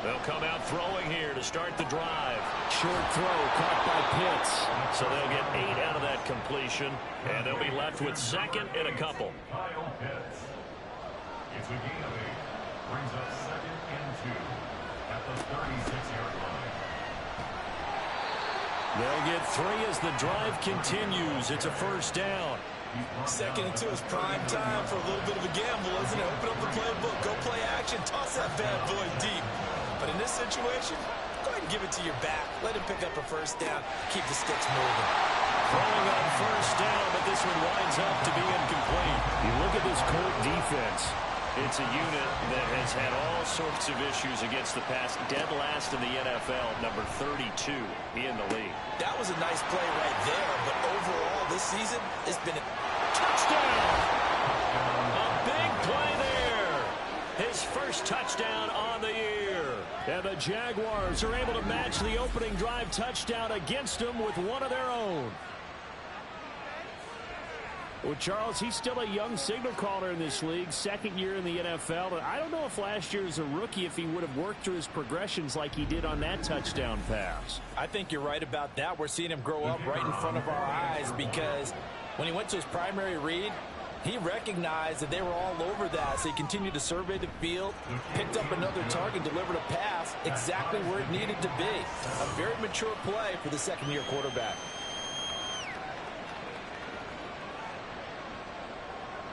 They'll come out throwing here to start the drive. Short throw caught by Pitts. So they'll get 8 out of that completion, and they'll be left with second and a couple. It's a gain of 8. Brings up second and 2 at the 36-yard line. They'll get 3 as the drive continues. It's a first down. Second and 2 is prime time for a little bit of a gamble, isn't it? Open up the playbook, go play action, toss that bad boy deep. But in this situation, go ahead and give it to your back. Let him pick up a first down. Keep the sticks moving. Throwing on first down, but this one winds up to be incomplete. You look at this Colt defense. It's a unit that has had all sorts of issues against the pass. Dead last in the NFL, number 32 in the league. That was a nice play right there, but overall this season, it's been a touchdown. A big play there. His first touchdown on the year. And the Jaguars are able to match the opening drive touchdown against them with one of their own. Well, Charles, he's still a young signal caller in this league, second year in the NFL. But I don't know if last year as a rookie, if he would have worked through his progressions like he did on that touchdown pass. I think you're right about that. We're seeing him grow up right in front of our eyes because when he went to his primary read, he recognized that they were all over that, so he continued to survey the field, picked up another target, delivered a pass exactly where it needed to be. A very mature play for the second-year quarterback.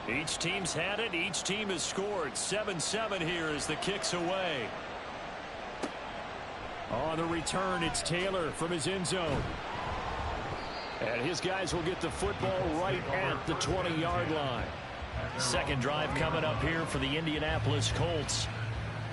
Each team's had it. Each team has scored. 7-7 here as the kick's away. On the return, it's Taylor from his end zone. And his guys will get the football right at the 20-yard line. Second drive coming up here for the Indianapolis Colts.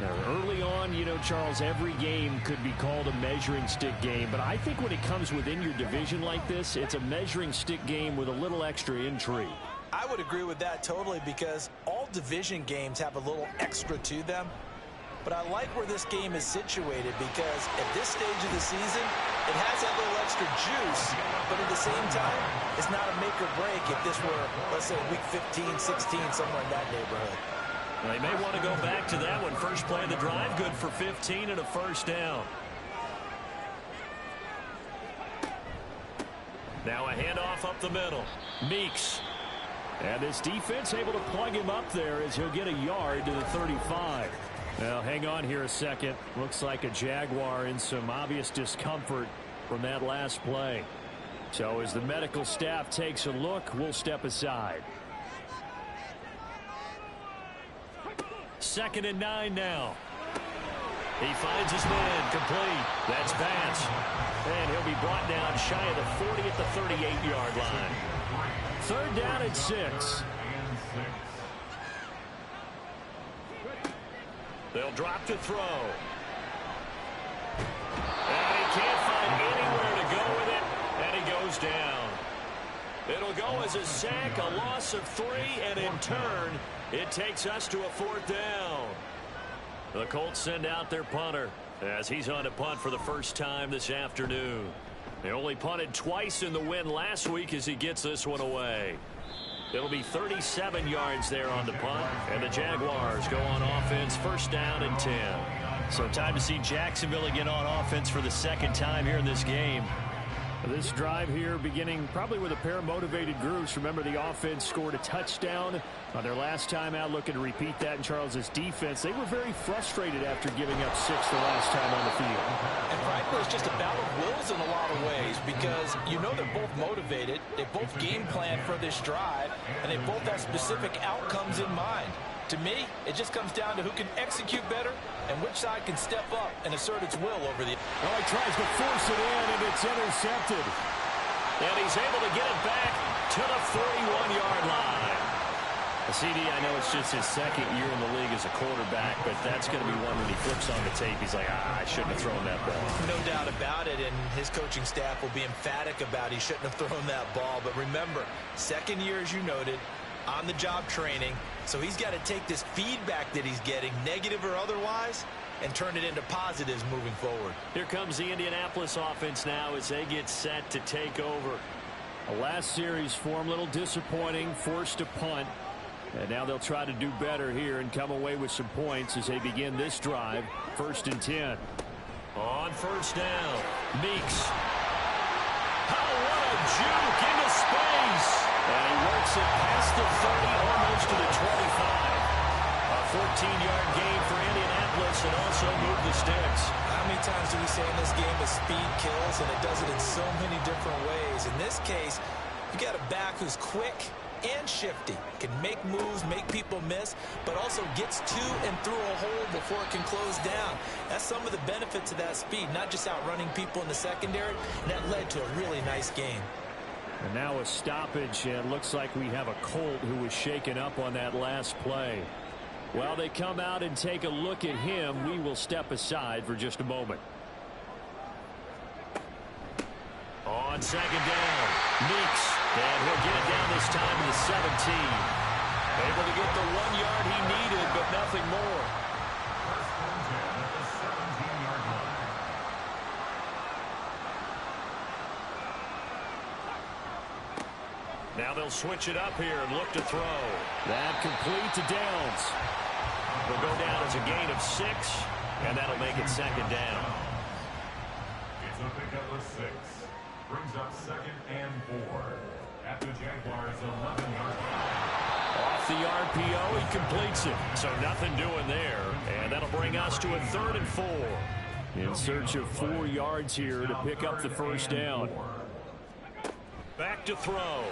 Now, early on, you know, Charles, every game could be called a measuring stick game. But I think when it comes within your division like this, it's a measuring stick game with a little extra intrigue. I would agree with that totally because all division games have a little extra to them. But I like where this game is situated because at this stage of the season, it has that little extra juice. But at the same time, it's not a make or break if this were, let's say, week 15, 16, somewhere in that neighborhood. Well, they may want to go back to that one. First play of the drive, good for 15 and a first down. Now a handoff up the middle. Meeks. And this defense able to plug him up there as he'll get a yard to the 35. Now, hang on here a second. Looks like a Jaguar in some obvious discomfort from that last play. So as the medical staff takes a look, we'll step aside. 2nd and 9 now. He finds his man complete. That's Vance. And he'll be brought down shy of the 40 at the 38-yard line. 3rd down and 6. They'll drop to throw. And he can't find anywhere to go with it, and he goes down. It'll go as a sack, a loss of 3, and in turn, it takes us to a 4th down. The Colts send out their punter as he's on to punt for the first time this afternoon. They only punted twice in the win last week as he gets this one away. It'll be 37 yards there on the punt, and the Jaguars go on offense, 1st down and 10. So time to see Jacksonville again on offense for the 2nd time here in this game. This drive here beginning probably with a pair of motivated groups. Remember, the offense scored a touchdown on their last time out, looking to repeat that in Charles's defense. They were very frustrated after giving up 6 the last time on the field. And frankly, it's just a battle of wills in a lot of ways because you know they're both motivated, they both game plan for this drive, and they both have specific outcomes in mind. To me, it just comes down to who can execute better and which side can step up and assert its will over the... Well, he tries to force it in, and it's intercepted. And he's able to get it back to the 41-yard line. CD, I know it's just his 2nd year in the league as a quarterback, but that's going to be one when he flips on the tape. He's like, I shouldn't have thrown that ball. No doubt about it, and his coaching staff will be emphatic about he shouldn't have thrown that ball. But remember, 2nd year, as you noted, on-the-job training, so he's got to take this feedback that he's getting, negative or otherwise, and turn it into positives moving forward. Here comes the Indianapolis offense now as they get set to take over. The last series form, a little disappointing, forced to punt. And now they'll try to do better here and come away with some points as they begin this drive. 1st and 10. On 1st down, Meeks. Oh, what a juke into space. And he works it past the 30, almost to the 25. A 14-yard gain for Indianapolis and also moved the sticks. How many times do we say in this game that speed kills, and it does it in so many different ways? In this case, you got a back who's quick and shifty, can make moves, make people miss, but also gets to and through a hole before it can close down. That's some of the benefits of that speed, not just outrunning people in the secondary, and that led to a really nice game. And now a stoppage, and looks like we have a Colt who was shaken up on that last play. While they come out and take a look at him, we will step aside for just a moment. On 2nd down, Meeks, and he'll get it down this time to the 17. Able to get the 1 yard he needed, but nothing more. Now they'll switch it up here and look to throw. That complete to Downs. Will go down as a gain of 6, and that'll make it 2nd down. It's a pickup of 6. Brings up 2nd and 4 at the Jaguars' 11-yard line. Off the RPO, he completes it. So nothing doing there. And that'll bring us to a 3rd and 4. In search of 4 yards here to pick up the 1st down. Back to throw.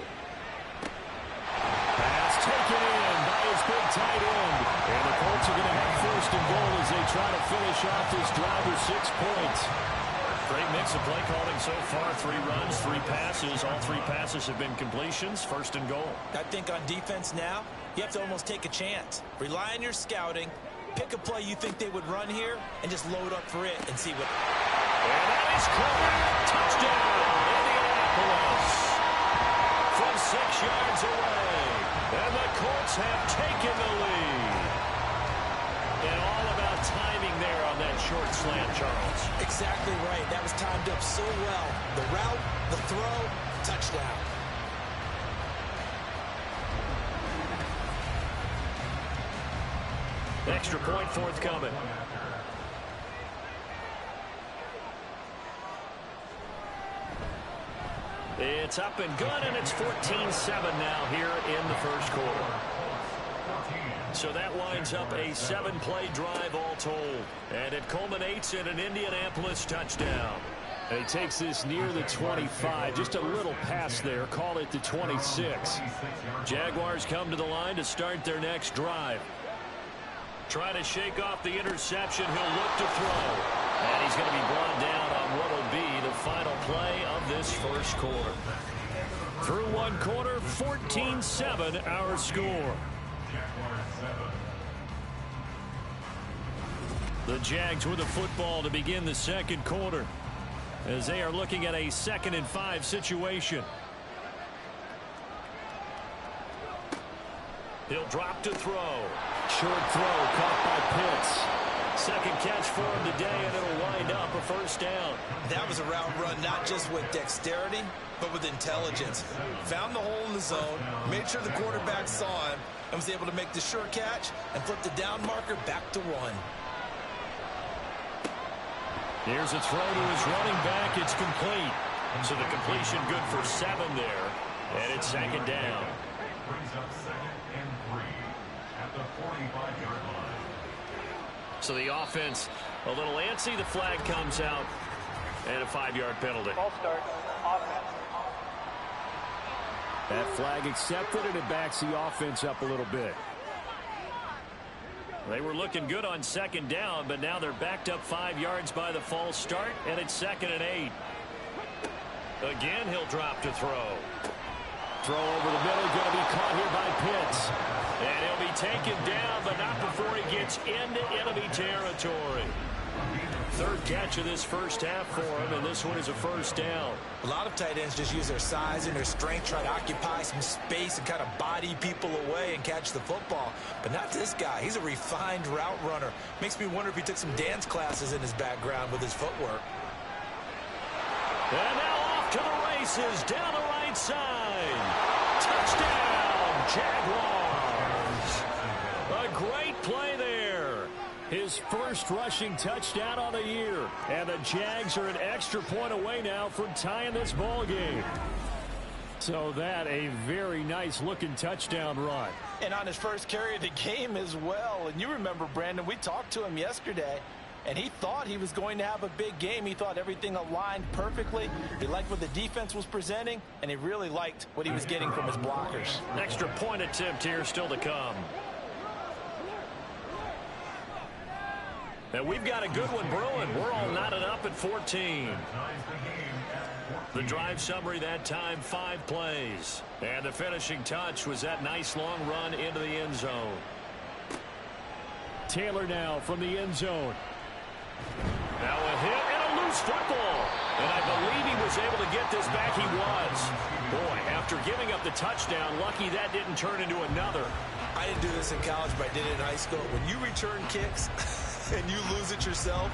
Pass taken in by his big tight end. And the Colts are going to have 1st and goal as they try to finish off this drive with 6 points. Great mix of play calling so far. 3 runs, 3 passes. All 3 passes have been completions. 1st and goal. I think on defense now, you have to almost take a chance. Rely on your scouting. Pick a play you think they would run here and just load up for it and see what. And that is caught. Touchdown, Indianapolis. From 6 yards away. And the Colts have taken the lead. And all about timing there on that short slant, Charles. Exactly right. That was timed up so well. The route, the throw, touchdown. Extra point forthcoming. It's up and good, and it's 14-7 now here in the 1st quarter. So that winds up a 7-play drive all told. And it culminates in an Indianapolis touchdown. And he takes this near the 25. Just a little pass there. Call it the 26. Jaguars come to the line to start their next drive. Trying to shake off the interception. He'll look to throw. And he's going to be brought down on what will be the final play of this 1st quarter. Through 1 quarter, 14-7 our score. The Jags with the football to begin the 2nd quarter as they are looking at a 2nd and 5 situation. He'll drop to throw. Short throw caught by Pitts. 2nd catch for him today, and it'll wind up a 1st down. That was a route run not just with dexterity, but with intelligence. Found the hole in the zone, made sure the quarterback saw him, and was able to make the sure catch and flip the down marker back to 1. Here's a throw to his running back. It's complete. So the completion good for 7 there. And it's 2nd down. Brings up 2nd and 3 at the 45-yard line. So the offense a little antsy. The flag comes out. And a 5-yard penalty. Ball start. Offense. That flag accepted, and it backs the offense up a little bit. They were looking good on 2nd down, but now they're backed up 5 yards by the false start, and it's 2nd and 8. Again, he'll drop to throw. Throw over the middle, going to be caught here by Pitts. And he'll be taken down, but not before he gets into enemy territory. 3rd catch of this 1st half for him, and this one is a 1st down. A lot of tight ends just use their size and their strength, try to occupy some space and kind of body people away and catch the football. But not this guy. He's a refined route runner. Makes me wonder if he took some dance classes in his background with his footwork. And now off to the races, down the right side. Touchdown, Jaguars. His first rushing touchdown on the year. And the Jags are an extra point away now from tying this ball game. So that a very nice looking touchdown run. And on his first carry of the game as well. And you remember, Brandon, we talked to him yesterday, and he thought he was going to have a big game. He thought everything aligned perfectly. He liked what the defense was presenting, and he really liked what he was getting from his blockers. Extra point attempt here still to come. And we've got a good one brewing. We're all knotted up at 14. The drive summary that time, 5 plays. And the finishing touch was that nice long run into the end zone. Taylor now from the end zone. Now a hit and a loose football. And I believe he was able to get this back. He was. Boy, after giving up the touchdown, lucky that didn't turn into another. I didn't do this in college, but I did it in high school. When you return kicks and you lose it yourself,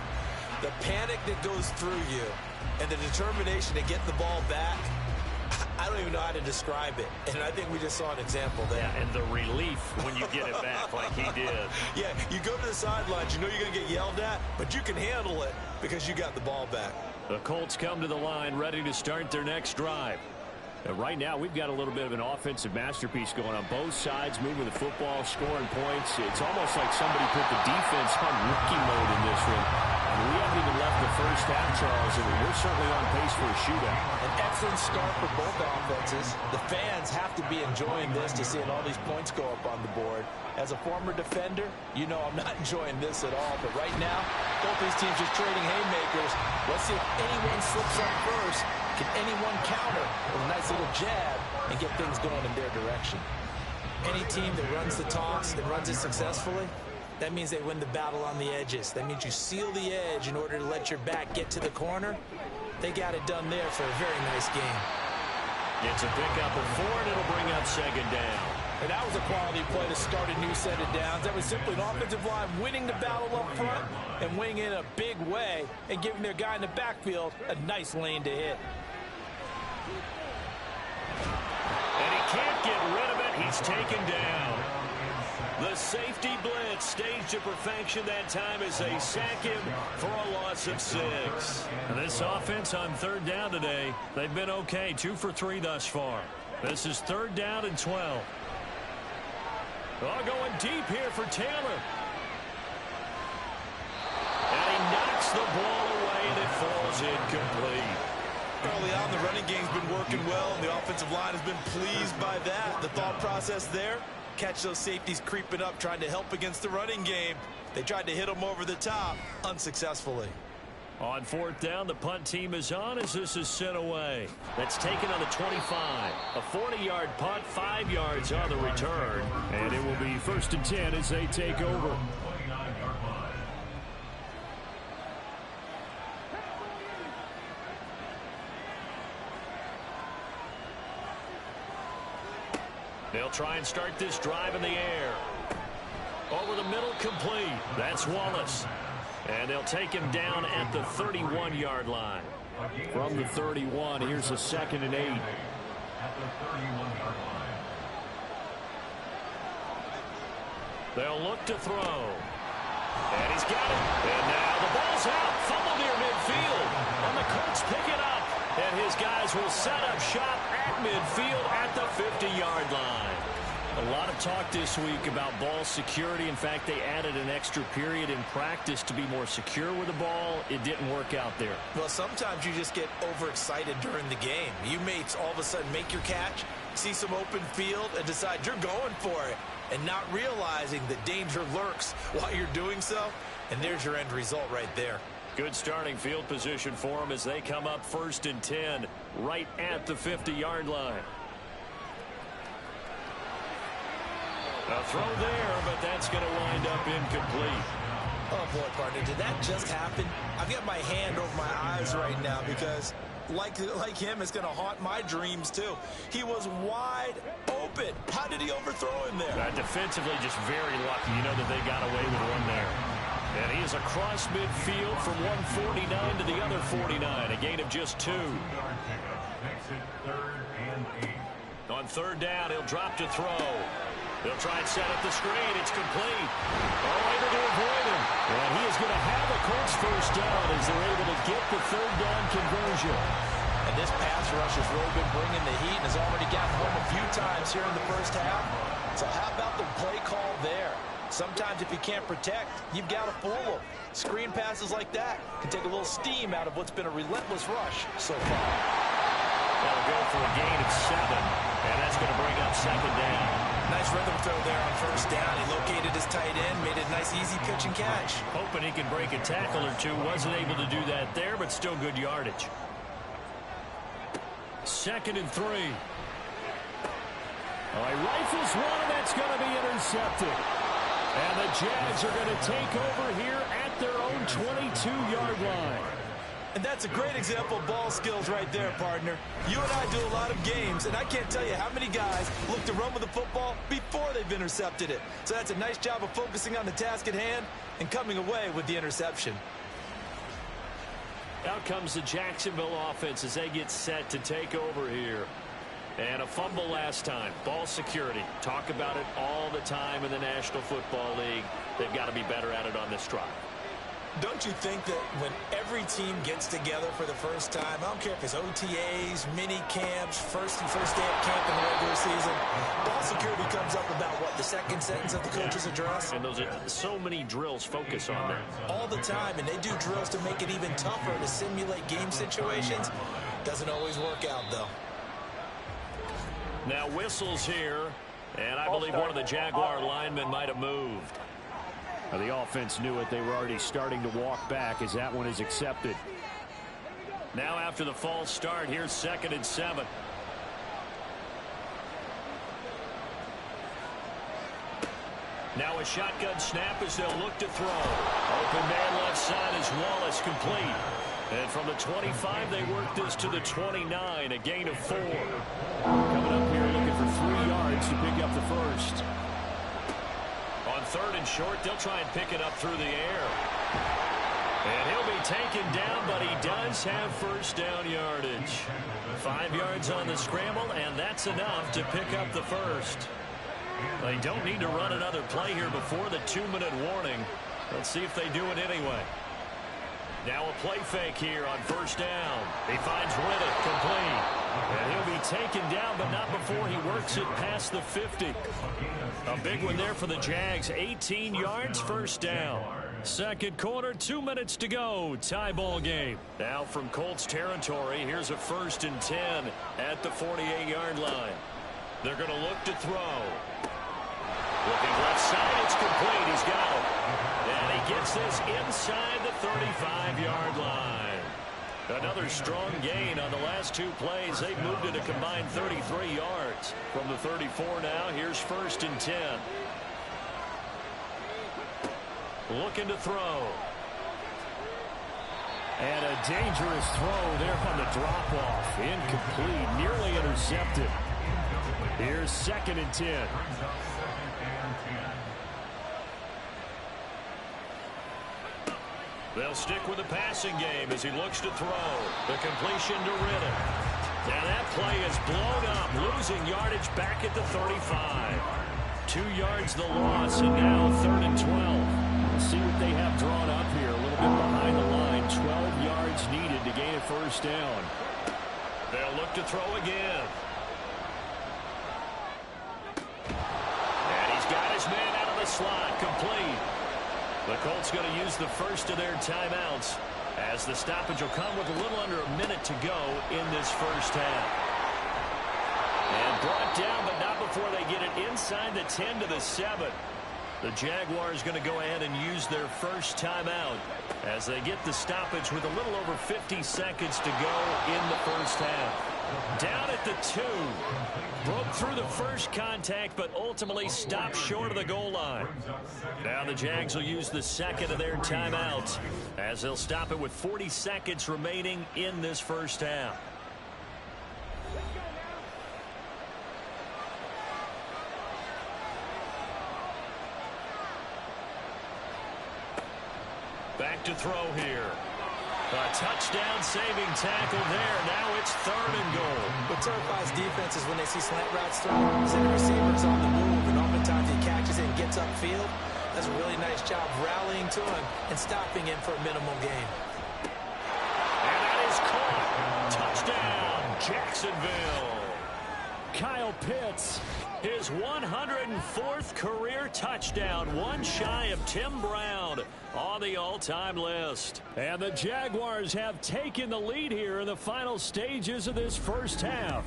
the panic that goes through you and the determination to get the ball back, I don't even know how to describe it. And I think we just saw an example there. Yeah, and the relief when you get it back like he did. Yeah, you go to the sidelines, you know you're going to get yelled at, but you can handle it because you got the ball back. The Colts come to the line ready to start their next drive. And right now, we've got a little bit of an offensive masterpiece going on both sides, moving the football, scoring points. It's almost like somebody put the defense on rookie mode in this one. I mean, we haven't even left the first half, Charles, and we're certainly on pace for a shootout. An excellent start for both offenses. The fans have to be enjoying this to seeing all these points go up on the board. As a former defender, you know I'm not enjoying this at all. But right now, both these teams just trading haymakers. Let's see if anyone slips up first. Can anyone counter with a nice little jab and get things going in their direction? Any team that runs the toss and runs it successfully, that means they win the battle on the edges. That means you seal the edge in order to let your back get to the corner. They got it done there for a very nice game. It's a pickup of 4, and it'll bring up second down. And that was a quality play to start a new set of downs. That was simply an offensive line winning the battle up front and winning in a big way and giving their guy in the backfield a nice lane to hit. And he can't get rid of it. He's taken down. The safety blitz staged to perfection that time as they sack him for a loss of 6. And this offense on third down today, they've been okay. 2 for 3 thus far. This is 3rd down and 12. Oh, going deep here for Taylor. And he knocks the ball away, and it falls incomplete. Early on, the running game's been working well, and the offensive line has been pleased by that. The thought process there, catch those safeties creeping up, trying to help against the running game. They tried to hit them over the top, unsuccessfully. On 4th down, the punt team is on as this is sent away. That's taken on the 25. A 40-yard punt, 5 yards on the return. And it will be 1st and 10 as they take over. They'll try and start this drive in the air. Over the middle, complete. That's Wallace. And they'll take him down at the 31-yard line. From the 31, here's a 2nd and 8. They'll look to throw. And he's got it. And now the ball's out. Fumble near midfield. And the Colts pick it up. And his guys will set up shop at midfield at the 50-yard line. A lot of talk this week about ball security. In fact, they added an extra period in practice to be more secure with the ball. It didn't work out there. Well, sometimes you just get overexcited during the game. You may all of a sudden make your catch, see some open field, and decide you're going for it, and not realizing the danger lurks while you're doing so. And there's your end result right there. Good starting field position for them as they come up 1st and 10 right at the 50-yard line. A throw there, but that's going to wind up incomplete. Oh, boy, partner, did that just happen? I've got my hand over my eyes right now because, like him, it's going to haunt my dreams, too. He was wide open. How did he overthrow him there? Defensively, just very lucky. You know that they got away with one there. And he is across midfield from one 49 to the other 49. A gain of just 2. Makes it 3rd and 8. On 3rd down, he'll drop to throw. They'll try and set up the screen. It's complete. Oh, able to avoid him. And he is going to have a Colts first down as they're able to get the third down conversion. And this pass rush has really been bringing the heat and has already gotten home a few times here in the first half. So how about the play call there? Sometimes if you can't protect, you've got to fool them. Screen passes like that can take a little steam out of what's been a relentless rush so far. That'll go for a gain of 7, and that's going to bring up second down. Nice rhythm throw there on first down. He located his tight end, made it a nice, easy pitch and catch. Hoping he can break a tackle or two. Wasn't able to do that there, but still good yardage. 2nd and 3. Oh, he rifles one, and that's going to be intercepted. And the Jags are going to take over here at their own 22-yard line. And that's a great example of ball skills right there, partner. You and I do a lot of games, and I can't tell you how many guys look to run with the football before they've intercepted it. So that's a nice job of focusing on the task at hand and coming away with the interception. Out comes the Jacksonville offense as they get set to take over here. And a fumble last time. Ball security. Talk about it all the time in the National Football League. They've got to be better at it on this drive. Don't you think that when every team gets together for the first time, I don't care if it's OTAs, mini camps, first day of camp in the regular season, ball security comes up about, what, the second sentence of the coach's address? And those are so many drills focus on that. All the time, and they do drills to make it even tougher to simulate game situations. Doesn't always work out, though. Now whistles here, and I believe one of the Jaguar linemen might have moved. The offense knew it. They were already starting to walk back as that one is accepted. Now after the false start, here's 2nd and 7. Now a shotgun snap as they'll look to throw. Open man left side is Wallace, complete. And from the 25, they work this to the 29, a gain of 4. Coming up here looking for 3 yards to pick up the first. On 3rd and short, they'll try and pick it up through the air. And he'll be taken down, but he does have first down yardage. 5 yards on the scramble, and that's enough to pick up the first. They don't need to run another play here before the 2-minute warning. Let's see if they do it anyway. Now a play fake here on first down. He finds Riddick, complete. And he'll be taken down, but not before he works it past the 50. A big one there for the Jags. 18 yards, first down. Second quarter, 2 minutes to go. Tie ball game. Now from Colts territory, here's a 1st and 10 at the 48-yard line. They're going to look to throw. Looking left side, it's complete. He's got it. And he gets this inside the 35-yard line. Another strong gain on the last 2 plays. They've moved it a combined 33 yards. From the 34 now, here's 1st and 10. Looking to throw. And a dangerous throw there on the drop-off. Incomplete, nearly intercepted. Here's 2nd and 10. They'll stick with the passing game as he looks to throw. The completion to Riddick. Now that play is blown up, losing yardage back at the 35. 2 yards the loss, and now 3rd and 12. Let's see what they have drawn up here. A little bit behind the line. 12 yards needed to gain a first down. They'll look to throw again. And he's got his man out of the slot, complete. The Colts going to use the first of their timeouts as the stoppage will come with a little under a minute to go in this first half. And brought down, but not before they get it inside the 10 to the 7. The Jaguars going to go ahead and use their first timeout as they get the stoppage with a little over 50 seconds to go in the first half. Down at the 2. Broke through the first contact, but ultimately stopped short of the goal line. Now the Jags will use the second of their timeouts as they'll stop it with 40 seconds remaining in this first half. Back to throw here. A touchdown-saving tackle there. Now it's 3rd and goal. What terrifies defenses when they see slant routes thrown, is that the receiver's on the move, and oftentimes gets upfield, does a really nice job rallying to him and stopping him for a minimal gain. And that is caught. Touchdown, Jacksonville. Kyle Pitts, his 104th career touchdown, one shy of Tim Brown on the all-time list. And the Jaguars have taken the lead here in the final stages of this first half.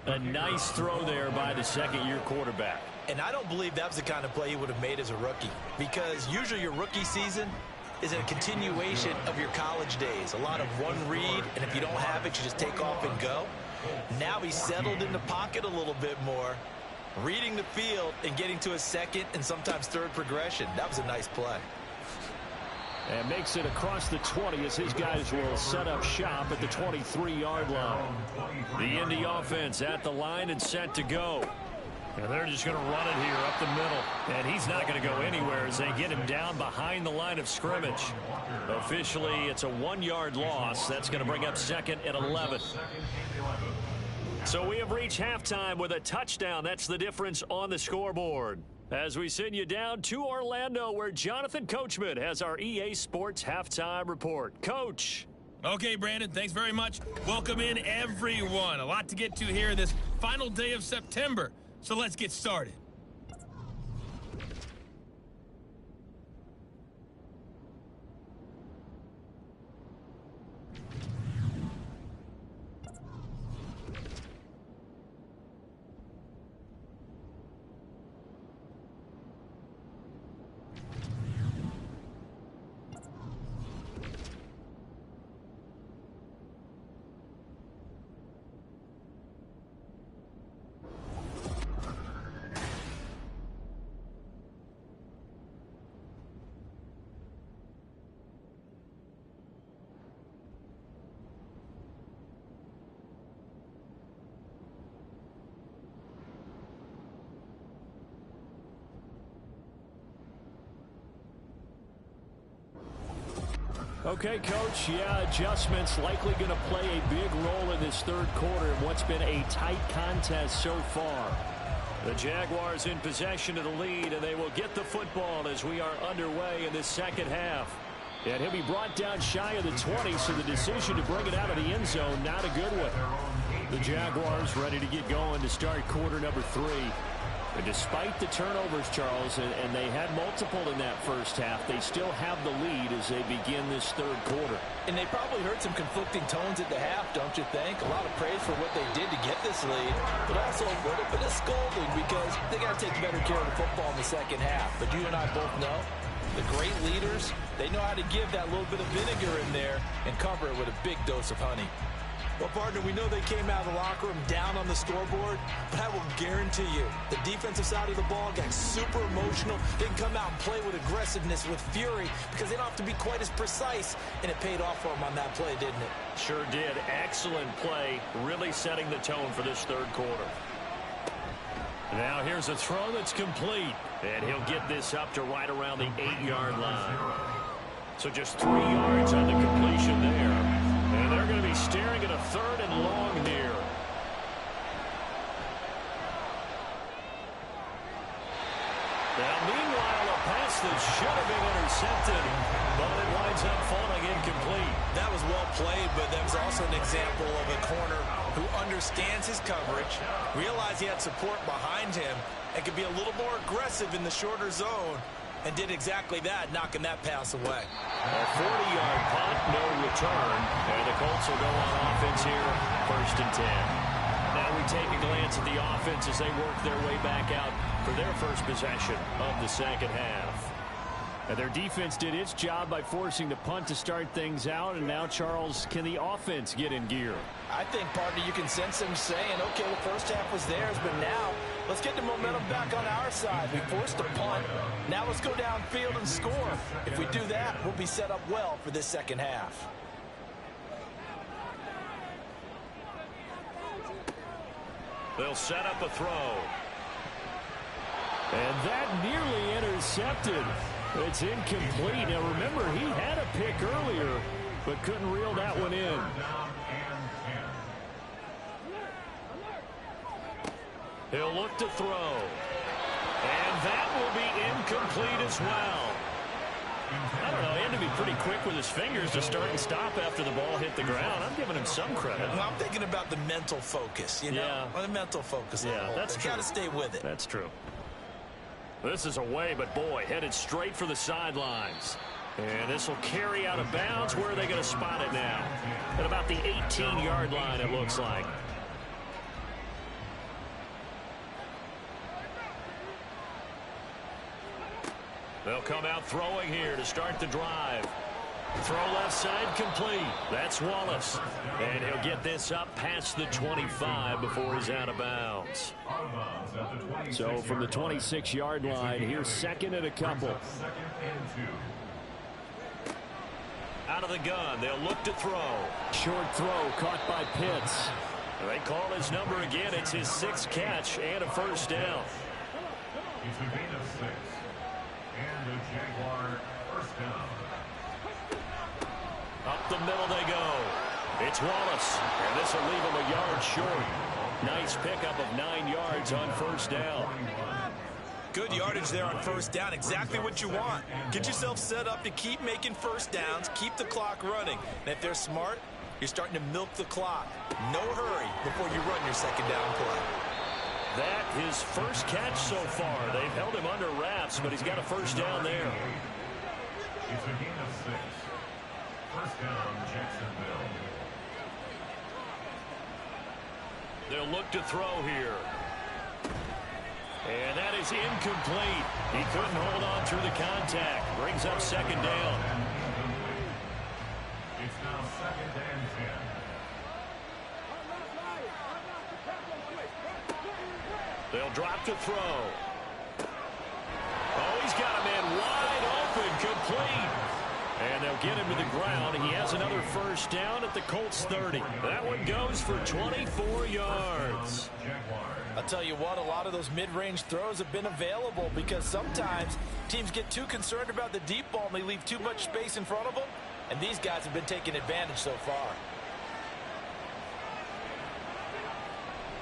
A nice throw there by the second-year quarterback. And I don't believe that was the kind of play he would have made as a rookie, because usually your rookie season is a continuation of your college days. A lot of one read, and if you don't have it, you just take off and go. Now he's settled in the pocket a little bit more, reading the field and getting to a second and sometimes third progression. That was a nice play. And makes it across the 20 as his guys will set up shop at the 23-yard line. The Indy offense at the line and set to go. And they're just going to run it here up the middle. And he's not going to go anywhere as they get him down behind the line of scrimmage. Officially, it's a 1-yard loss. That's going to bring up 2nd and 11. So we have reached halftime with a touchdown. That's the difference on the scoreboard. As we send you down to Orlando, where Jonathan Coachman has our EA Sports halftime report. Coach. Okay, Brandon, thanks very much. Welcome in, everyone. A lot to get to here this final day of September. So let's get started. Okay, Coach, yeah, adjustments likely going to play a big role in this third quarter in what's been a tight contest so far. The Jaguars in possession of the lead, and they will get the football as we are underway in this second half. And he'll be brought down shy of the 20, so the decision to bring it out of the end zone, not a good one. The Jaguars ready to get going to start quarter number 3. And despite the turnovers, Charles, and they had multiple in that first half, they still have the lead as they begin this third quarter. And they probably heard some conflicting tones at the half, don't you think? A lot of praise for what they did to get this lead, but also a little bit of scolding because they got to take better care of the football in the second half. But you and I both know the great leaders, they know how to give that little bit of vinegar in there and cover it with a big dose of honey. Well, partner, we know they came out of the locker room down on the scoreboard, but I will guarantee you the defensive side of the ball got super emotional. They can come out and play with aggressiveness, with fury, because they don't have to be quite as precise, and it paid off for them on that play, didn't it? Sure did. Excellent play, really setting the tone for this third quarter. Now here's a throw that's complete, and he'll get this up to right around the 8-yard line. So just 3 yards on the completion there. And they're going to be staring at a 3rd and long here. Now, meanwhile, a pass that should have been intercepted, but it winds up falling incomplete. That was well played, but that was also an example of a corner who understands his coverage, realized he had support behind him, and could be a little more aggressive in the shorter zone, and did exactly that, knocking that pass away. A 40-yard punt, no return, and the Colts will go on offense here, 1st and 10. Now we take a glance at the offense as they work their way back out for their first possession of the second half. And their defense did its job by forcing the punt to start things out, and now, Charles, can the offense get in gear? I think, partner, you can sense them saying, okay, the first half was theirs, but now let's get the momentum back on our side. We forced a punt. Now let's go downfield and score. If we do that, we'll be set up well for this second half. They'll set up a throw. And that nearly intercepted. It's incomplete. Now, remember, he had a pick earlier, but couldn't reel that one in. He'll look to throw. And that will be incomplete as well. I don't know, he had to be pretty quick with his fingers to start and stop after the ball hit the ground. I'm giving him some credit. Well, I'm thinking about the mental focus, you know? Yeah. Well, the mental focus. Yeah, that's true. Got to stay with it. That's true. This is away, but boy, headed straight for the sidelines. And this will carry out of bounds. Where are they going to spot it now? At about the 18-yard line, it looks like. They'll come out throwing here to start the drive. Throw left side complete. That's Wallace. And he'll get this up past the 25 before he's out of bounds. So from the 26-yard line, here's second and a couple. Out of the gun, they'll look to throw. Short throw caught by Pitts. They call his number again. It's his 6th catch and a first down. It's a gain of 6. And the Jaguar first down. Up the middle they go. It's Wallace. And this will leave him a yard short. Nice pickup of 9 yards on first down. Good yardage there on first down. Exactly what you want. Get yourself set up to keep making first downs. Keep the clock running. And if they're smart, you're starting to milk the clock. No hurry before you run your second down play. That his first catch so far. They've held him under wraps, but he's got a first down there. It's a gain of 6. First down, Jacksonville. They'll look to throw here. And that is incomplete. He couldn't hold on through the contact. Brings up second down. It's now second and 10. They'll drop to throw. Oh, he's got a man wide open, complete. And they'll get him to the ground. He has another first down at the Colts 30. That one goes for 24 yards. I'll tell you what, a lot of those mid-range throws have been available because sometimes teams get too concerned about the deep ball and they leave too much space in front of them. And these guys have been taking advantage so far.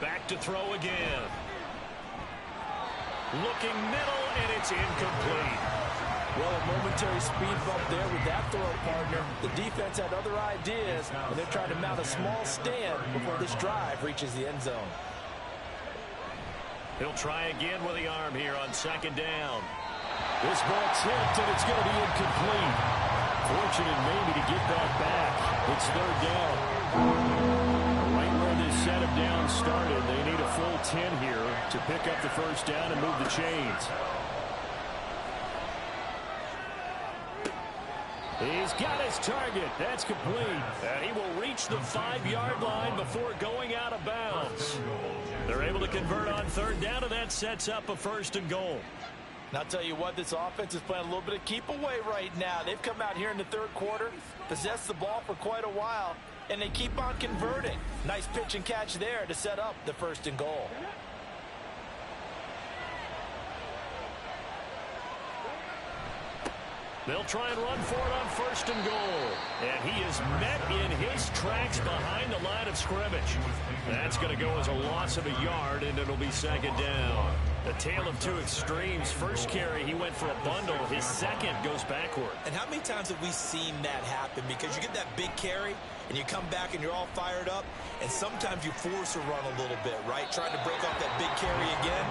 Back to throw again. Looking middle, and it's incomplete. Well, a momentary speed bump there with that throw partner. The defense had other ideas, and they're trying to mount a small stand before this drive reaches the end zone. He'll try again with the arm here on second down. This ball tipped, and it's going to be incomplete. Fortunate maybe to get that back. It's third down. Right where this set of downs started, they need a full 10 here to pick up the first down and move the chains. He's got his target. That's complete. And he will reach the 5-yard line before going out of bounds. They're able to convert on third down, and that sets up a first and goal. And I'll tell you what, this offense is playing a little bit of keep away right now. They've come out here in the third quarter, possessed the ball for quite a while, and they keep on converting. Nice pitch and catch there to set up the first and goal. They'll try and run for it on first and goal. And he is met in his tracks behind the line of scrimmage. That's going to go as a loss of a yard, and it'll be second down. A tale of two extremes. First carry, he went for a bundle. His second goes backward. And how many times have we seen that happen? Because you get that big carry, and you come back and you're all fired up, and sometimes you force a run a little bit, right? Trying to break off that big carry again,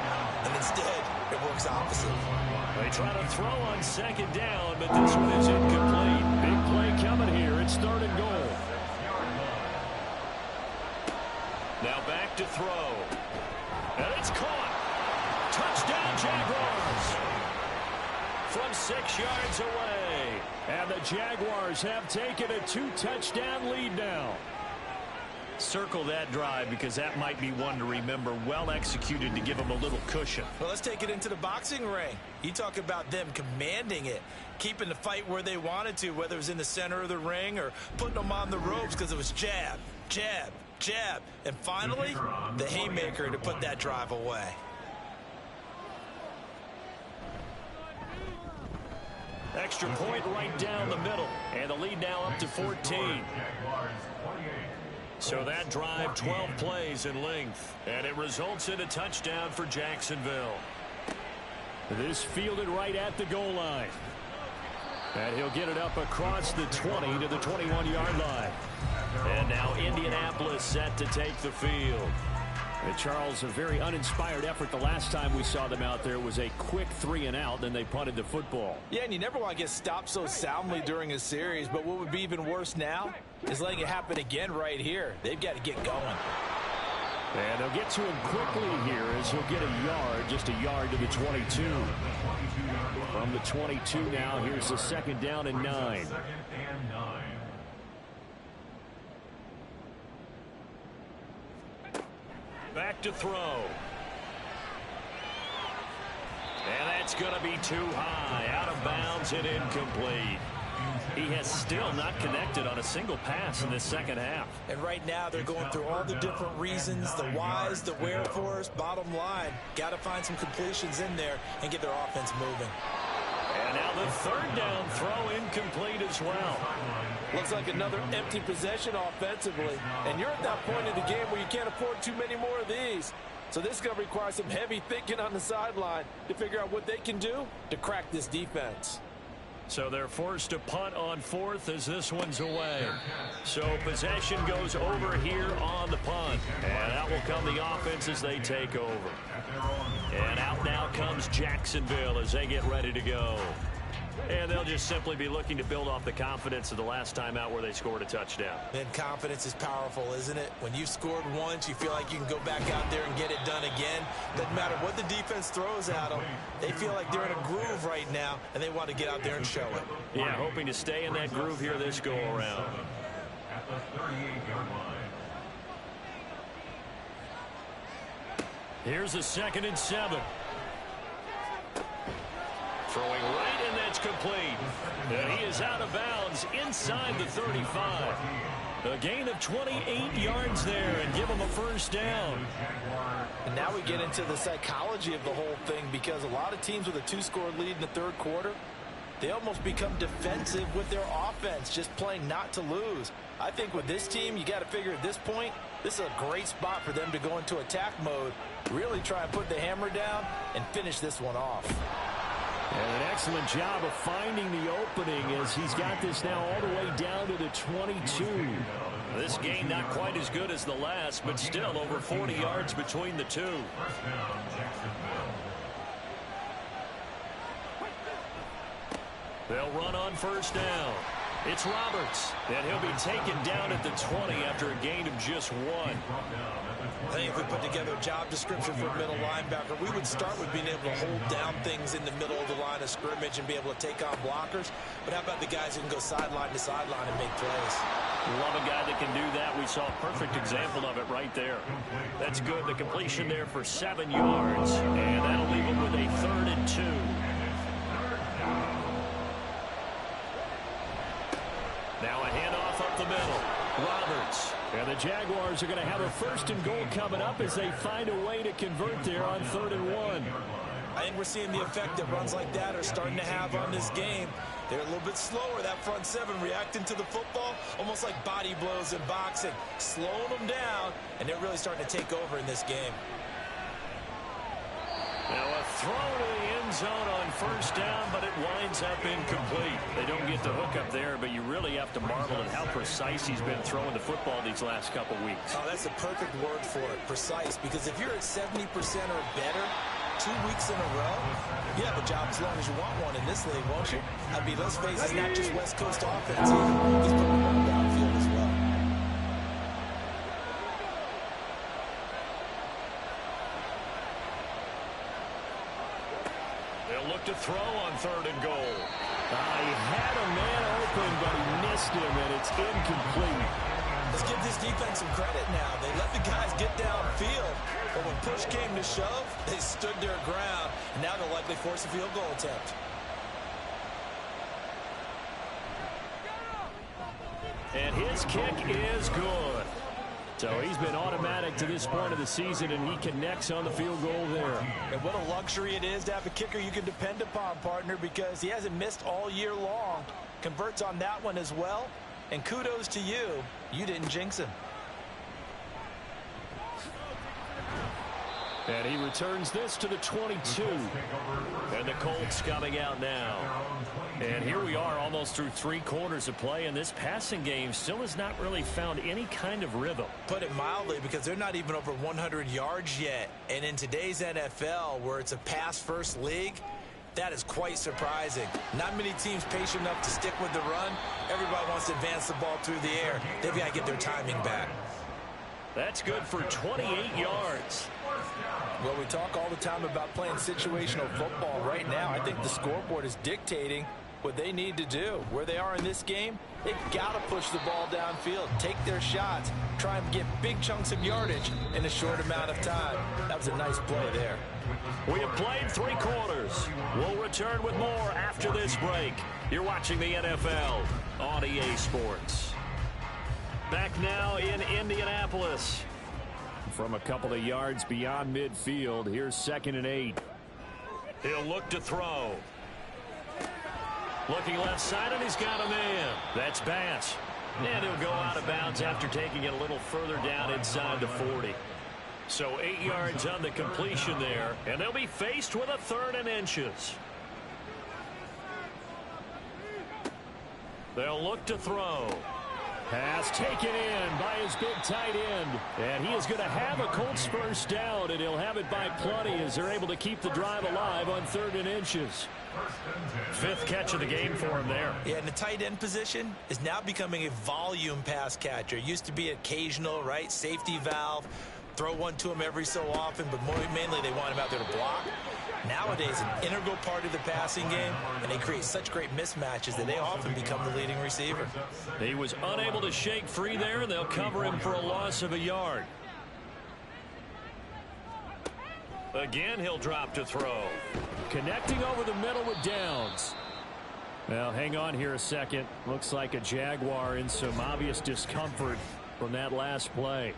and instead it works opposite. They try to throw on second down, but this one is incomplete. Big play coming here. It's third and goal. Now back to throw. And it's caught. Touchdown, Jaguars. From 6 yards away. And the Jaguars have taken a 2-touchdown lead now. Circle that drive because that might be one to remember. Well executed to give them a little cushion. Well, let's take it into the boxing ring. You talk about them commanding it, keeping the fight where they wanted to, whether it was in the center of the ring or putting them on the ropes because it was jab, jab, jab. And finally, the haymaker to put that drive away. Extra point right down the middle. And the lead now up to 14. So that drive, 12 plays in length. And it results in a touchdown for Jacksonville. This fielded right at the goal line. And he'll get it up across the 20 to the 21-yard line. And now Indianapolis set to take the field. And Charles, a very uninspired effort. The last time we saw them out there was a quick 3-and-out, then they punted the football. Yeah, and you never want to get stopped so soundly during a series, but what would be even worse now is letting it happen again right here. They've got to get going. And they'll get to him quickly here as he'll get a yard, just a yard to the 22. From the 22 now, here's the 2nd down and 9. Back to throw. And that's going to be too high. Out of bounds and incomplete. He has still not connected on a single pass in this second half. And right now they're going through all the different reasons, the whys, the wherefores. Bottom line, got to find some completions in there and get their offense moving. And now the 3rd down throw incomplete as well. Looks like another empty possession offensively. And you're at that point in the game where you can't afford too many more of these. So this is going to require some heavy thinking on the sideline to figure out what they can do to crack this defense. So they're forced to punt on 4th as this one's away. So possession goes over here on the punt. And out will come the offense as they take over. And out now comes Jacksonville as they get ready to go. And they'll just simply be looking to build off the confidence of the last time out where they scored a touchdown. And confidence is powerful, isn't it? When you've scored once, you feel like you can go back out there and get it done again. Doesn't matter what the defense throws at them. They feel like they're in a groove right now, and they want to get out there and show it. Yeah, hoping to stay in that groove here this go-around. At the 38-yard line. Here's a 2nd and 7. Throwing right, and that's complete. And he is out of bounds inside the 35. A gain of 28 yards there and give him a 1st down. And now we get into the psychology of the whole thing, because a lot of teams with a 2-score lead in the 3rd quarter, they almost become defensive with their offense, just playing not to lose. I think with this team, you got to figure at this point, this is a great spot for them to go into attack mode, really try and put the hammer down and finish this one off. And an excellent job of finding the opening as he's got this now all the way down to the 22. This game not quite as good as the last, but still over 40 yards between the two. They'll run on 1st down. It's Roberts, and he'll be taken down at the 20 after a gain of just 1. I think if we put together a job description for a middle linebacker, we would start with being able to hold down things in the middle of the line of scrimmage and be able to take on blockers. But how about the guys who can go sideline to sideline and make plays? Love a guy that can do that. We saw a perfect example of it right there. That's good. The completion there for 7 yards. And that'll leave him with a 3rd and 2. Now a handoff up the middle. Roberts. And the Jaguars are going to have a 1st and goal coming up as they find a way to convert there on 3rd and 1. I think we're seeing the effect that runs like that are starting to have on this game. They're a little bit slower, that front 7, reacting to the football, almost like body blows in boxing, slowing them down, and they're really starting to take over in this game. Now a throw to the end zone on 1st down, but it winds up incomplete. They don't get the hook up there, but you really have to marvel at how precise he's been throwing the football these last couple weeks. Oh, that's a perfect word for it, precise, because if you're at 70% or better 2 weeks in a row, you have a job as long as you want one in this league, won't you? I mean, let's face it, it's not just West Coast offense either. He's putting the ball downfield as well. To throw on 3rd and goal. He had a man open, but he missed him, and it's incomplete. Let's give this defense some credit now. They let the guys get downfield, but when push came to shove, they stood their ground, and now they'll likely force a field goal attempt. And his kick is good. So he's been automatic to this point of the season, and he connects on the field goal there. And what a luxury it is to have a kicker you can depend upon, partner, because he hasn't missed all year long. Converts on that one as well. And kudos to you. You didn't jinx him. And he returns this to the 22. And the Colts coming out now. And here we are almost through 3 quarters of play, and this passing game still has not really found any kind of rhythm. Put it mildly, because they're not even over 100 yards yet. And in today's NFL, where it's a pass-first league, that is quite surprising. Not many teams patient enough to stick with the run. Everybody wants to advance the ball through the air. They've got to get their timing back. That's good for 28 yards. Well, we talk all the time about playing situational football. Right now, I think the scoreboard is dictating what they need to do. Where they are in this game, they've got to push the ball downfield, take their shots, try and get big chunks of yardage in a short amount of time. That was a nice play there. We have played 3 quarters. We'll return with more after this break. You're watching the NFL on EA Sports. Back now in Indianapolis. From a couple of yards beyond midfield, here's 2nd and 8. He'll look to throw. Looking left side, and he's got a man. That's Bass. And he'll go out of bounds after taking it a little further down inside the 40. So 8 yards on the completion there, and they'll be faced with a 3rd and inches. They'll look to throw. Pass taken in by his big tight end. And he is going to have a Colts first down, and he'll have it by plenty as they're able to keep the drive alive on 3rd and inches. 5th catch of the game for him there. Yeah, and the tight end position is now becoming a volume pass catcher. It used to be occasional, right? Safety valve. Throw one to him every so often, but mainly they want him out there to block. Nowadays, an integral part of the passing game, and they create such great mismatches that they often become the leading receiver. He was unable to shake free there, and they'll cover him for a loss of a yard. Again, he'll drop to throw. Connecting over the middle with Downs. Well, hang on here a second. Looks like a Jaguar in some obvious discomfort from that last play.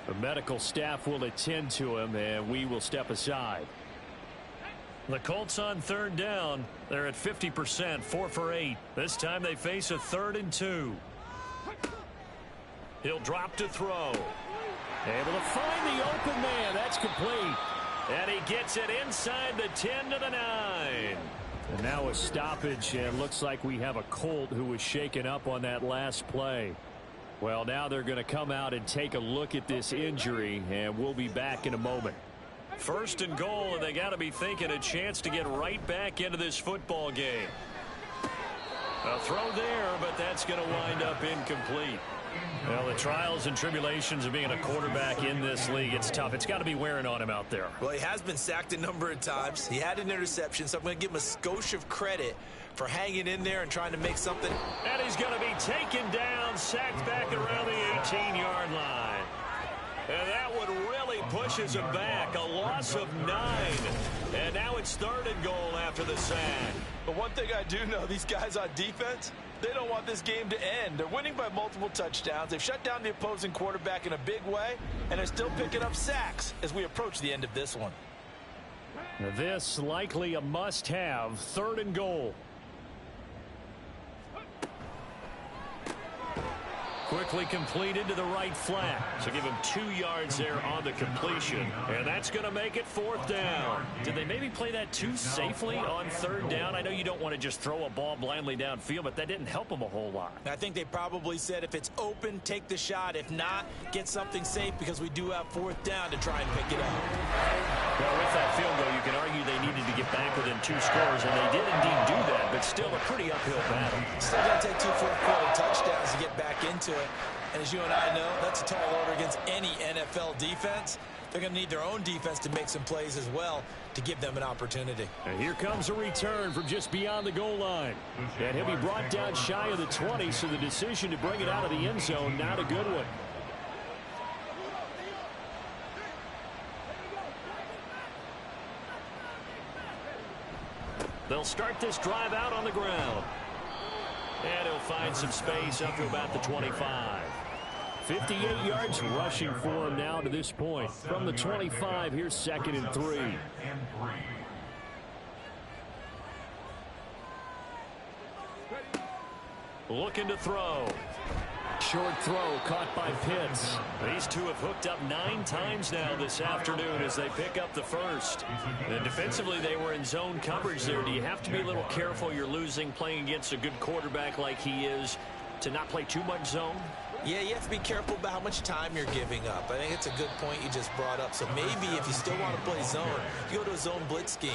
The medical staff will attend to him, and we will step aside. The Colts on 3rd down. They're at 50%, 4 for 8. This time they face a 3rd and 2. He'll drop to throw. Able to find the open man. That's complete. And he gets it inside the 10 to the 9. And now a stoppage, and looks like we have a Colt who was shaken up on that last play. Well, now they're going to come out and take a look at this injury, and we'll be back in a moment. 1st and goal, and they got to be thinking a chance to get right back into this football game. A throw there, but that's going to wind up incomplete. Well, the trials and tribulations of being a quarterback in this league, it's tough. It's got to be wearing on him out there. Well, he has been sacked a number of times. He had an interception, so I'm going to give him a skosh of credit for hanging in there and trying to make something. And he's going to be taken down, sacked back around the 18-yard line. And that one really pushes him back. A loss of 9. And now it's 3rd and goal after the sack. But one thing I do know, these guys on defense, they don't want this game to end. They're winning by multiple touchdowns. They've shut down the opposing quarterback in a big way, and they're still picking up sacks as we approach the end of this one. This likely a must-have, 3rd and goal. Quickly completed to the right flat. So give him 2 yards there on the completion. And that's going to make it 4th down. Did they maybe play that too safely on 3rd down? I know you don't want to just throw a ball blindly downfield, but that didn't help them a whole lot. I think they probably said if it's open, take the shot. If not, get something safe because we do have 4th down to try and pick it up. Well, with that field goal, you can argue they needed to get back within 2 scores, and they did indeed do that, but still a pretty uphill battle. Still going to take 2 fourth-quarter touchdowns to get back into it. And as you and I know, that's a tall order against any NFL defense. They're going to need their own defense to make some plays as well to give them an opportunity. And here comes a return from just beyond the goal line. And he'll be brought down shy of the 20, so the decision to bring it out of the end zone, not a good one. They'll start this drive out on the ground. And he'll find some space up to about the 25. 58 yards rushing for him now to this point. From the 25, here's 2nd and 3. Looking to throw. Short throw caught by Pitts. These two have hooked up 9 times now this afternoon as they pick up the first. And defensively, they were in zone coverage there. Do you have to be a little careful? You're losing playing against a good quarterback like he is to not play too much zone? Yeah, you have to be careful about how much time you're giving up. I think it's a good point you just brought up. So maybe if you still want to play zone, you go to a zone blitz scheme,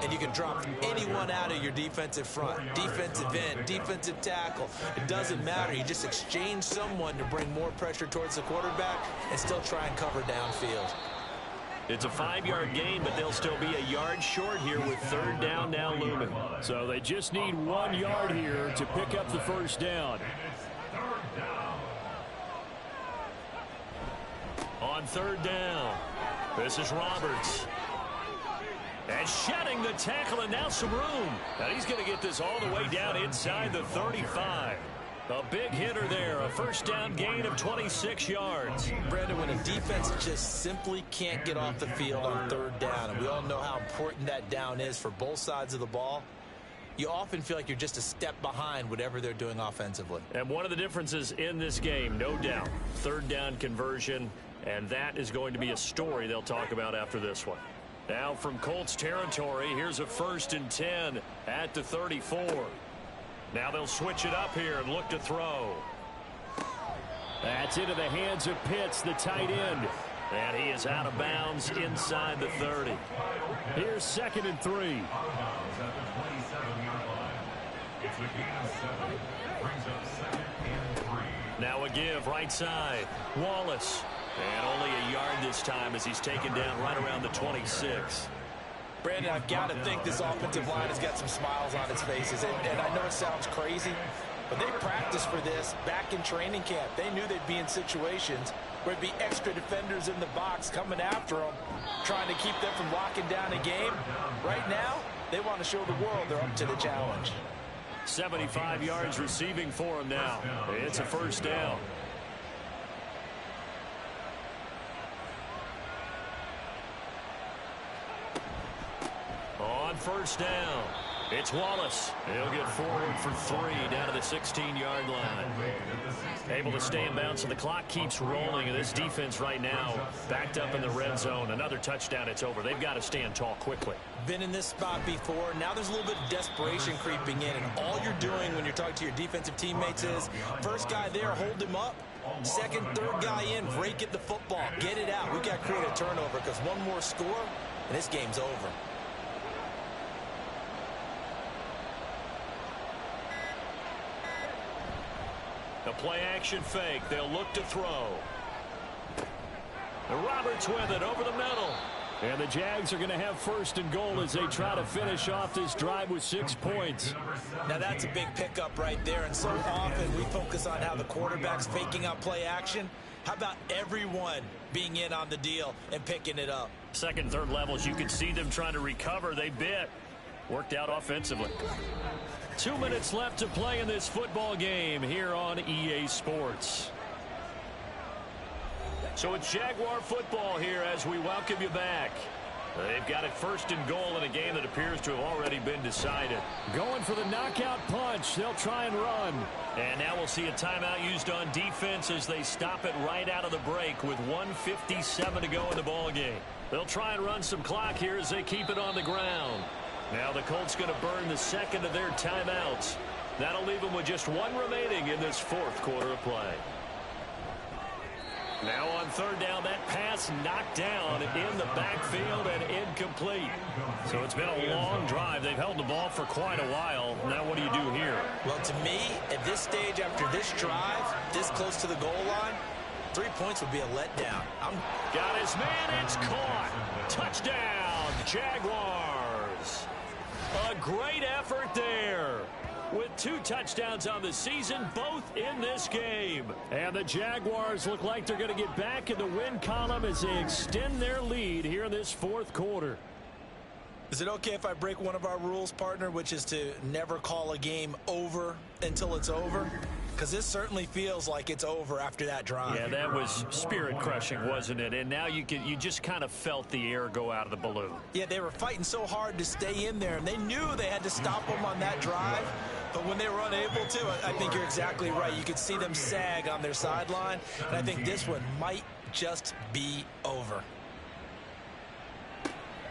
and you can drop anyone out of your defensive front, defensive end, defensive tackle. It doesn't matter. You just exchange someone to bring more pressure towards the quarterback and still try and cover downfield. It's a 5-yard gain, but they'll still be a yard short here with 3rd down now looming. So they just need 1 yard here to pick up the first down. On 3rd down, this is Roberts. And shedding the tackle, and now some room. And he's going to get this all the way down inside the 35. A big hitter there, a first down gain of 26 yards. Brandon, when a defense just simply can't get off the field on 3rd down, and we all know how important that down is for both sides of the ball, you often feel like you're just a step behind whatever they're doing offensively. And one of the differences in this game, no doubt, 3rd down conversion, and that is going to be a story they'll talk about after this one. Now from Colts territory, here's a 1st and 10 at the 34. Now they'll switch it up here and look to throw. That's into the hands of Pitts, the tight end. And he is out of bounds inside the 30. Here's 2nd and 3. Now a give right side. Wallace. And only a yard this time as he's taken down right around the 26. Brandon, I've got to think this offensive line has got some smiles on its faces. And I know it sounds crazy, but they practiced for this back in training camp. They knew they'd be in situations where it'd be extra defenders in the box coming after them, trying to keep them from locking down a game. Right now, they want to show the world they're up to the challenge. 75 yards receiving for him now. It's a first down. On 1st down, it's Wallace. He'll get forward for 3 down to the 16-yard line. Able to stay in bounds, so the clock keeps rolling. And this defense right now backed up in the red zone. Another touchdown, it's over. They've got to stand tall quickly. Been in this spot before. Now there's a little bit of desperation creeping in. And all you're doing when you're talking to your defensive teammates is, first guy there, hold him up. Second, third guy in, break at the football. Get it out. We've got to create a turnover because one more score, and this game's over. The play-action fake. They'll look to throw. Roberts with it over the middle. And the Jags are going to have 1st and goal as they try to finish off this drive with 6 points. Now that's a big pickup right there, and so often we focus on how the quarterback's faking out play action. How about everyone being in on the deal and picking it up? 2nd and 3rd levels, you can see them trying to recover. They bit. Worked out offensively. 2 minutes left to play in this football game here on EA Sports. So it's Jaguar football here as we welcome you back. They've got it 1st and goal in a game that appears to have already been decided. Going for the knockout punch. They'll try and run. And now we'll see a timeout used on defense as they stop it right out of the break with 1:57 to go in the ball game. They'll try and run some clock here as they keep it on the ground. Now the Colts going to burn the 2nd of their timeouts. That'll leave them with just 1 remaining in this 4th quarter of play. Now on 3rd down, that pass knocked down in the backfield and incomplete. So it's been a long drive. They've held the ball for quite a while. Now what do you do here? Well, to me, at this stage, after this drive, this close to the goal line, 3 points would be a letdown. Got his man. It's caught. Touchdown, Jaguars. A great effort there. With 2 touchdowns on the season, both in this game. And the Jaguars look like they're going to get back in the win column as they extend their lead here in this 4th quarter. Is it okay if I break one of our rules, partner, which is to never call a game over until it's over? because this certainly feels like it's over after that drive. Yeah, that was spirit-crushing, wasn't it? And now you just kind of felt the air go out of the balloon. Yeah, they were fighting so hard to stay in there, and they knew they had to stop them on that drive. But when they were unable to, I think you're exactly right. You could see them sag on their sideline, and I think this one might just be over.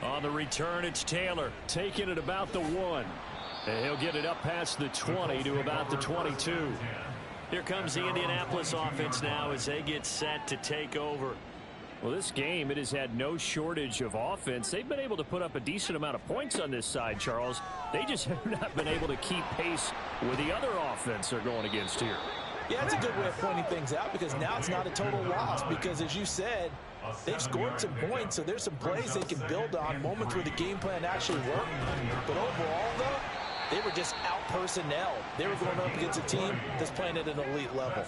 On the return, it's Taylor taking it about the 1. And he'll get it up past the 20 to about the 22. Here comes the Indianapolis offense now as they get set to take over. Well, this game, it has had no shortage of offense. They've been able to put up a decent amount of points on this side, Charles. They just have not been able to keep pace with the other offense they're going against here. Yeah, it's a good way of pointing things out because now it's not a total loss because, as you said, they've scored some points, so there's some plays they can build on, moments where the game plan actually worked. But overall, though, they were just out-personnel. They were going up against a team that's playing at an elite level.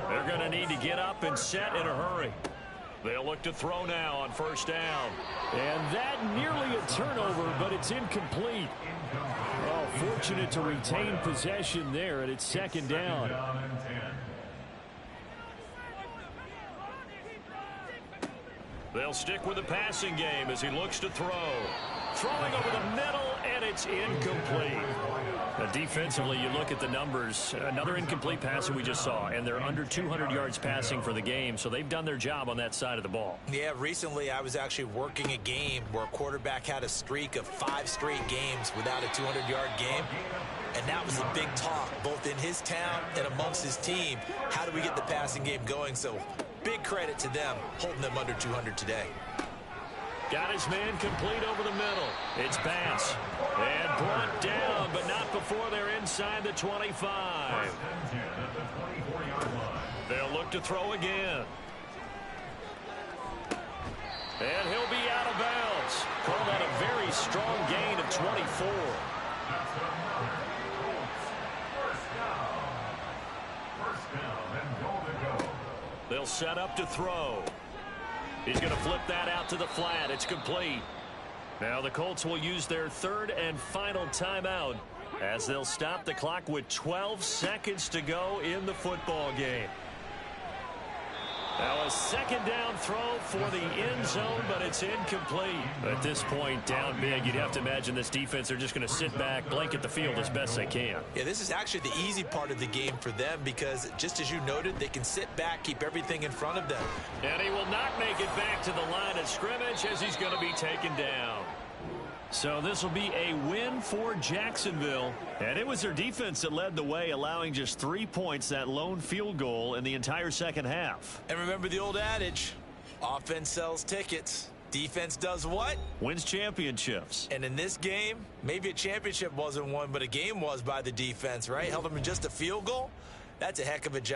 They're going to need to get up and set in a hurry. They'll look to throw now on first down. And that nearly a turnover, but it's incomplete. Oh, fortunate to retain possession there, and it's second down. They'll stick with the passing game as he looks to throw. Throwing over the middle, and it's incomplete. Defensively, you look at the numbers. Another incomplete pass that we just saw, and they're under 200 yards passing for the game, so they've done their job on that side of the ball. Yeah, recently I was actually working a game where a quarterback had a streak of 5 straight games without a 200-yard game, and that was the big talk, both in his town and amongst his team. How do we get the passing game going? So big credit to them, holding them under 200 today. Got his man complete over the middle. It's pass. And brought down, but not before they're inside the 25. They'll look to throw again. And he'll be out of bounds. Call that a very strong gain of 24. They'll set up to throw. He's going to flip that out to the flat. It's complete. Now the Colts will use their third and final timeout as they'll stop the clock with 12 seconds to go in the football game. Now a second down throw for the end zone, but it's incomplete. At this point, down big, you'd have to imagine this defense, they're just going to sit back, blanket the field as best they can. Yeah, this is actually the easy part of the game for them because, just as you noted, they can sit back, keep everything in front of them. And he will not make it back to the line of scrimmage as he's going to be taken down. So this will be a win for Jacksonville. And it was their defense that led the way, allowing just 3 points, that lone field goal in the entire second half. And remember the old adage, offense sells tickets. Defense does what? Wins championships. And in this game, maybe a championship wasn't won, but a game was by the defense, right? Held them in just a field goal. That's a heck of a job.